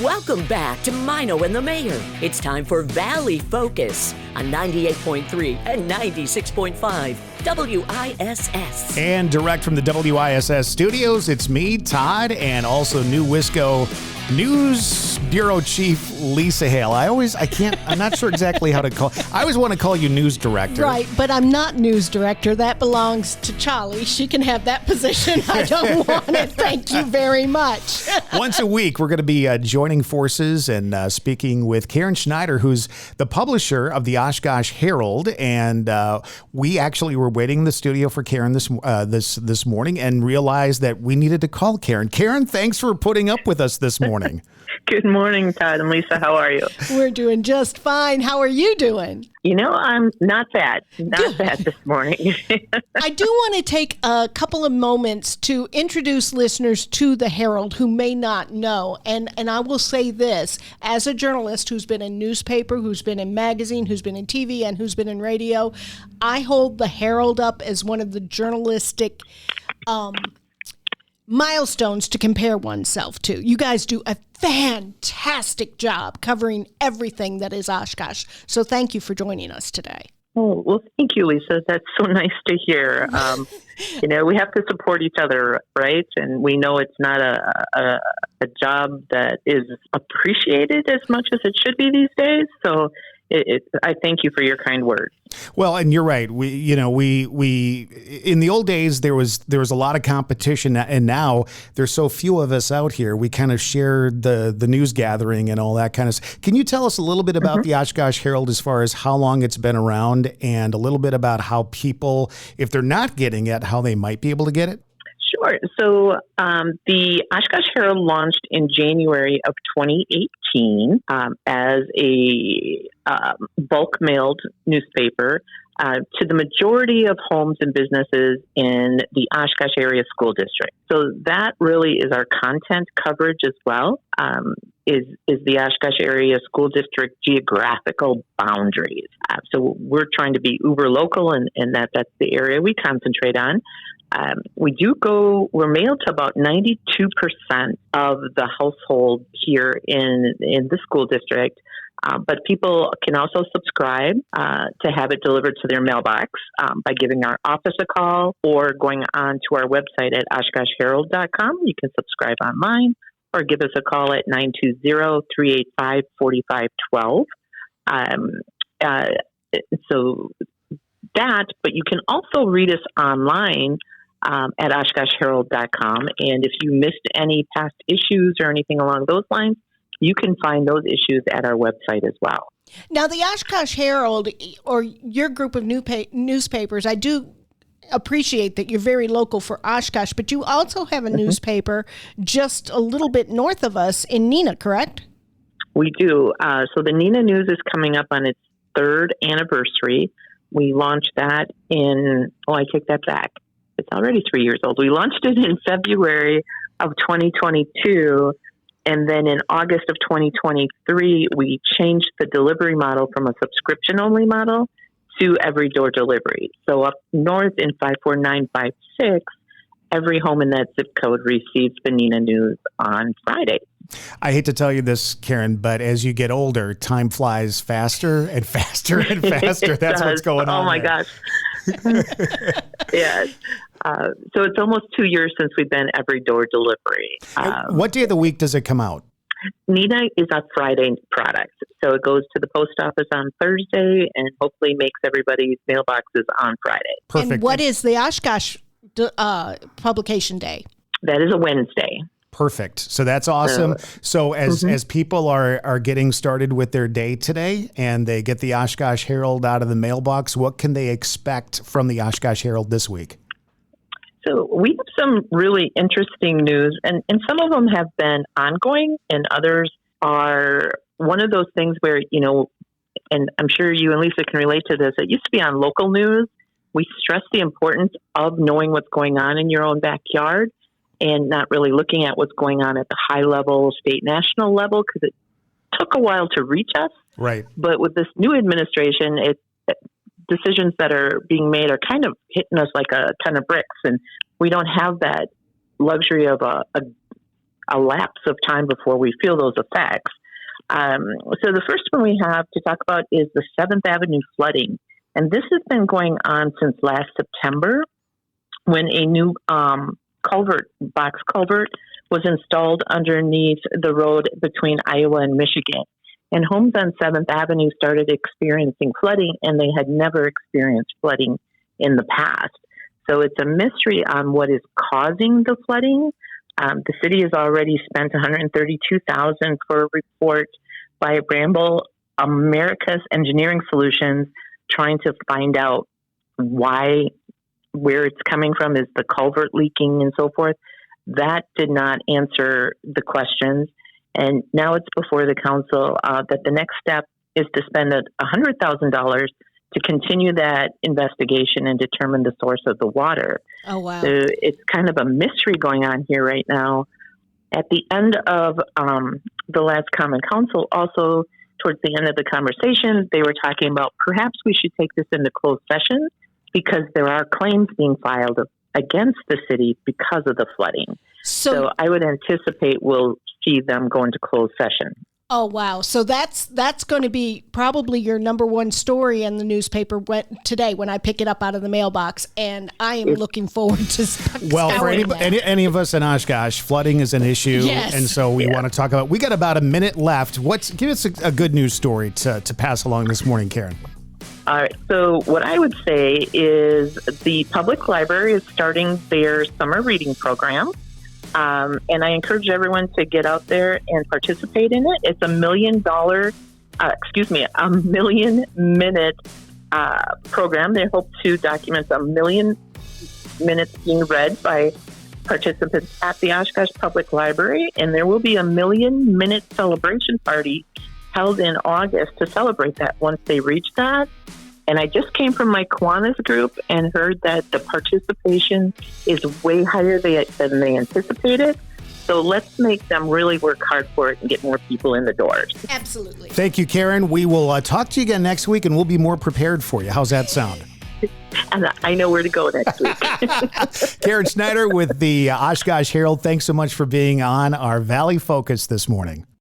Welcome back to Mino and the Mayor. It's time for Valley Focus on 98.3 and 96.5 WISS. And direct from the WISS studios, it's me, Todd, and also New Wisco News Bureau Chief Lisa Hale. I'm not sure exactly how to call. I always want to call you News Director. Right, but I'm not News Director. That belongs to Charlie. She can have that position. I don't want it. Thank you very much. Once a week, we're going to be joining forces and speaking with Karen Schneider, who's the publisher of the Oshkosh Herald. And we actually were waiting in the studio for Karen this morning and realized that we needed to call Karen. Karen, thanks for putting up with us this morning. Good morning, Todd and Lisa. How are you? We're doing just fine. How are you doing? I'm not bad. Not bad this morning. I do want to take a couple of moments to introduce listeners to the Herald who may not know. And I will say this, as a journalist who's been in newspaper, who's been in magazine, who's been in TV, and who's been in radio, I hold the Herald up as one of the journalistic milestones to compare oneself to. You guys do a fantastic job covering everything that is Oshkosh. So thank you for joining us today. Oh, well, thank you, Lisa. That's so nice to hear. We have to support each other, right? And we know it's not a job that is appreciated as much as it should be these days. So I thank you for your kind words. Well, and you're right. We in the old days there was a lot of competition, and now there's so few of us out here. We kind of share the news gathering and all that kind of stuff. Can you tell us a little bit about the Oshkosh Herald as far as how long it's been around, and a little bit about how people, if they're not getting it, how they might be able to get it? Sure. So the Oshkosh Herald launched in January of 2018 as a bulk mailed newspaper to the majority of homes and businesses in the Oshkosh area school district. So that really is our content coverage as well, is the Oshkosh area school district geographical boundaries. So we're trying to be uber local, and that's the area we concentrate on. We're mailed to about 92% of the household here in the school district. But people can also subscribe to have it delivered to their mailbox by giving our office a call or going on to our website at oshkoshherald.com. You can subscribe online or give us a call at 920-385-4512. But you can also read us online at oshkoshherald.com. And if you missed any past issues or anything along those lines, you can find those issues at our website as well. Now, the Oshkosh Herald, or your group of newspapers, I do appreciate that you're very local for Oshkosh, but you also have a newspaper just a little bit north of us in Neenah, correct? We do. So the Neenah News is coming up on its 3rd anniversary. We launched that I take that back. It's already 3 years old. We launched it in February of 2022. And then in August of 2023, we changed the delivery model from a subscription-only model to every door delivery. So up north in 54956, every home in that zip code receives the Neenah News on Friday. I hate to tell you this, Karen, but as you get older, time flies faster and faster and faster. That's what's going on. Oh, my gosh. Yes. So it's almost 2 years since we've been every door delivery. What day of the week does it come out? Neenah is a Friday product. So it goes to the post office on Thursday and hopefully makes everybody's mailboxes on Friday. Perfect. And what is the Oshkosh publication day? That is a Wednesday. Perfect. So that's awesome. So as people are getting started with their day today and they get the Oshkosh Herald out of the mailbox, what can they expect from the Oshkosh Herald this week? So we have some really interesting news, and some of them have been ongoing, and others are one of those things where, and I'm sure you and Lisa can relate to this, it used to be on local news. We stress the importance of knowing what's going on in your own backyard and not really looking at what's going on at the high level, state, national level, because it took a while to reach us. Right. But with this new administration, decisions that are being made are kind of hitting us like a ton of bricks, and we don't have that luxury of a a lapse of time before we feel those effects. So the first one we have to talk about is the 7th Avenue flooding. And this has been going on since last September when a new box culvert was installed underneath the road between Iowa and Michigan. And homes on 7th Avenue started experiencing flooding, and they had never experienced flooding in the past. So it's a mystery on what is causing the flooding. The city has already spent $132,000 for a report by Bramble America's Engineering Solutions, trying to find out where it's coming from. Is the culvert leaking and so forth? That did not answer the questions. And now it's before the council that the next step is to spend $100,000 to continue that investigation and determine the source of the water. Oh, wow. So it's kind of a mystery going on here right now. At the end of the last Common Council, also towards the end of the conversation, they were talking about perhaps we should take this into closed session because there are claims being filed against the city because of the flooding. So I would anticipate we'll see them go into closed session. Oh, wow. So that's going to be probably your number one story in the newspaper today when I pick it up out of the mailbox. And I am looking forward to Well, for any of us in Oshkosh, flooding is an issue. Yes. And so we want to talk about, we got about a minute left. Give us a good news story to pass along this morning, Karen. All right. So what I would say is the public library is starting their summer reading program. And I encourage everyone to get out there and participate in it. It's $1 million program. They hope to document 1 million minutes being read by participants at the Oshkosh Public Library. And there will be a 1 million minute celebration party held in August to celebrate that once they reach that. And I just came from my Kiwanis group and heard that the participation is way higher than they anticipated. So let's make them really work hard for it and get more people in the doors. Absolutely. Thank you, Karen. We will talk to you again next week, and we'll be more prepared for you. How's that sound? And I know where to go next week. Karen Schneider with the Oshkosh Herald, thanks so much for being on our Valley Focus this morning.